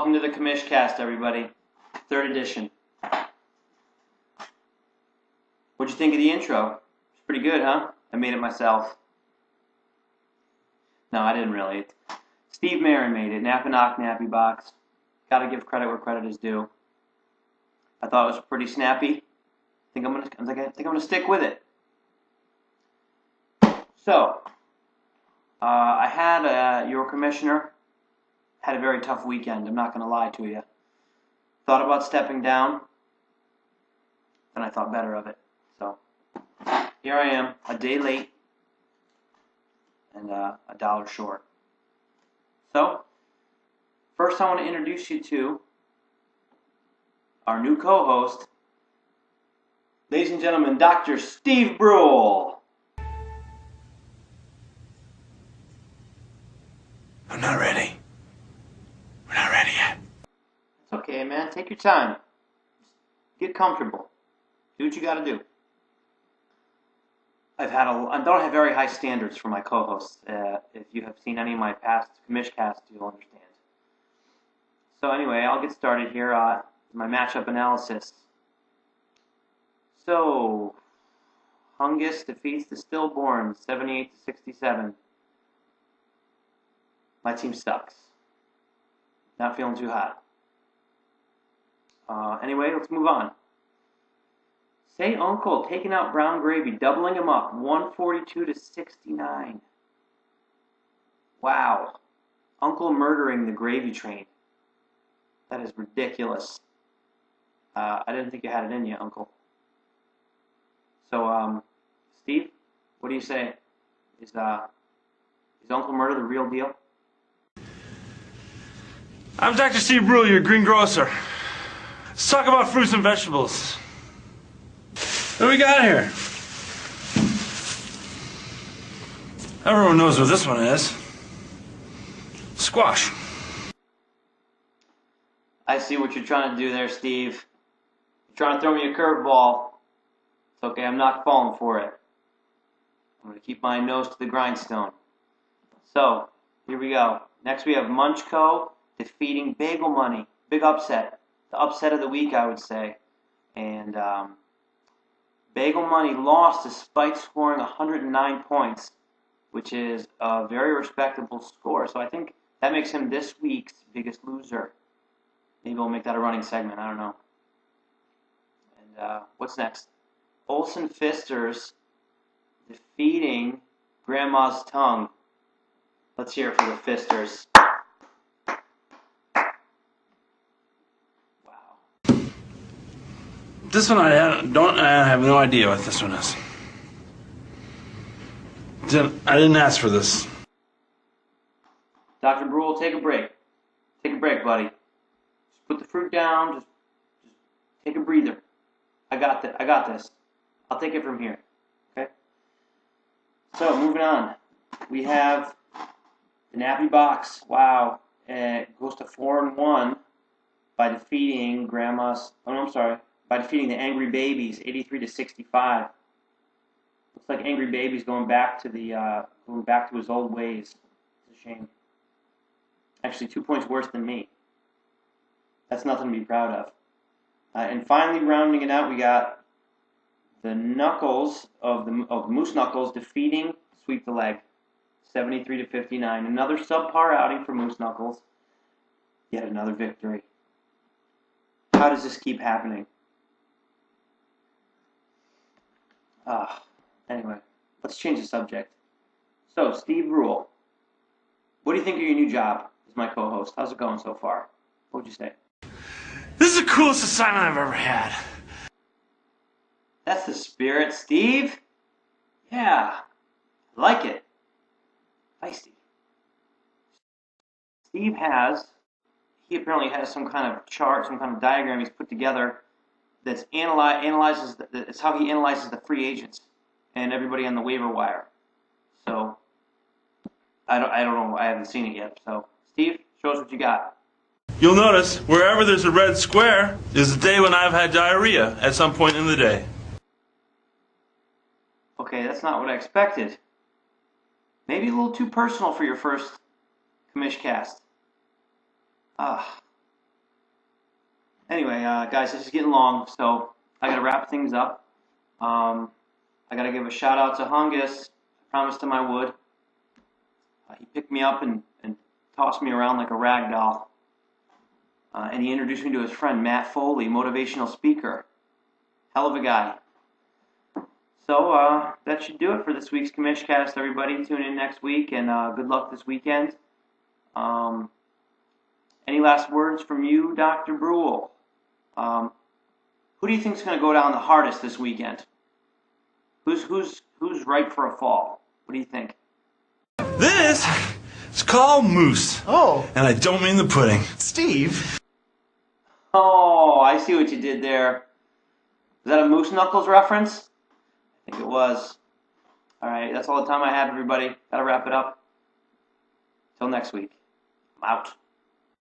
Welcome to the Commishcast, everybody. Third edition. What'd you think of the intro? It's pretty good, huh? I made it myself. No, I didn't really. Steve Marin made it. Napanock Nappy Box. Gotta give credit where credit is due. I thought it was pretty snappy. I think I'm gonna stick with it. So, I had your commissioner. Had a very tough weekend, I'm not going to lie to you. Thought about stepping down, and I thought better of it. So, here I am, a day late, and a dollar short. So, first I want to introduce you to our new co-host, ladies and gentlemen, Dr. Steve Brule. I'm not ready. We're not ready yet. It's okay, man. Take your time. Get comfortable. Do what you got to do. I don't have very high standards for my co-hosts. If you have seen any of my past Commishcasts, you'll understand. So anyway, I'll get started here. My matchup analysis. So, Hungus defeats the Stillborns, 78-67. My team sucks. Not feeling too hot. Anyway, let's move on. Say Uncle taking out Brown Gravy, doubling him up, 142-69. Wow. Uncle murdering the gravy train. That is ridiculous. I didn't think you had it in you, Uncle. So, Steve, what do you say? Is Uncle Murder the real deal? I'm Dr. Steve Brule, your greengrocer. Let's talk about fruits and vegetables. What do we got here? Everyone knows what this one is. Squash. I see what you're trying to do there, Steve. You're trying to throw me a curveball. It's okay, I'm not falling for it. I'm going to keep my nose to the grindstone. So, here we go. Next we have Munchco defeating Bagel Money. Big upset. The upset of the week, I would say. And Bagel Money lost despite scoring 109 points, which is a very respectable score. So I think that makes him this week's biggest loser. Maybe we'll make that a running segment. I don't know. And what's next? Olsen Fisters defeating Grandma's Tongue. Let's hear it for the Fisters. This one I have no idea what this one is. I didn't ask for this. Dr. Brule, take a break. Take a break, buddy. Just put the fruit down. Just take a breather. I got this. I'll take it from here. Okay? So, moving on. We have the Nappy Box. Wow. It goes to 4-1 by defeating by defeating the Angry Babies, 83-65. Looks like Angry Babies going back to his old ways. It's a shame. Actually, 2 points worse than me. That's nothing to be proud of. And finally, rounding it out, we got the Knuckles of the Moose Knuckles defeating Sweep the Leg, 73-59. Another subpar outing for Moose Knuckles. Yet another victory. How does this keep happening? Anyway, let's change the subject. So, Steve Brule, what do you think of your new job as my co-host? How's it going so far? What would you say? This is the coolest assignment I've ever had. That's the spirit, Steve. Yeah, I like it. Feisty. Steve apparently has some kind of chart, some kind of diagram he's put together that's it's how he analyzes the free agents and everybody on the waiver wire. So I don't know. I haven't seen it yet. So Steve, show us what you got. You'll notice wherever there's a red square is the day when I've had diarrhea at some point in the day. Okay, that's not what I expected. Maybe a little too personal for your first Commishcast. Anyway, guys, this is getting long, so I got to wrap things up. I got to give a shout out to Hungus. I promised him I would. He picked me up and tossed me around like a rag doll. And he introduced me to his friend Matt Foley, motivational speaker. Hell of a guy. So that should do it for this week's Commishcast, everybody. Tune in next week, and good luck this weekend. Any last words from you, Dr. Brule? Who do you think is going to go down the hardest this weekend? Who's ripe for a fall? What do you think? This is called moose. Oh. And I don't mean the pudding. Steve. Oh, I see what you did there. Was that a Moose Knuckles reference? I think it was. All right, that's all the time I have, everybody. Got to wrap it up. Till next week. I'm out.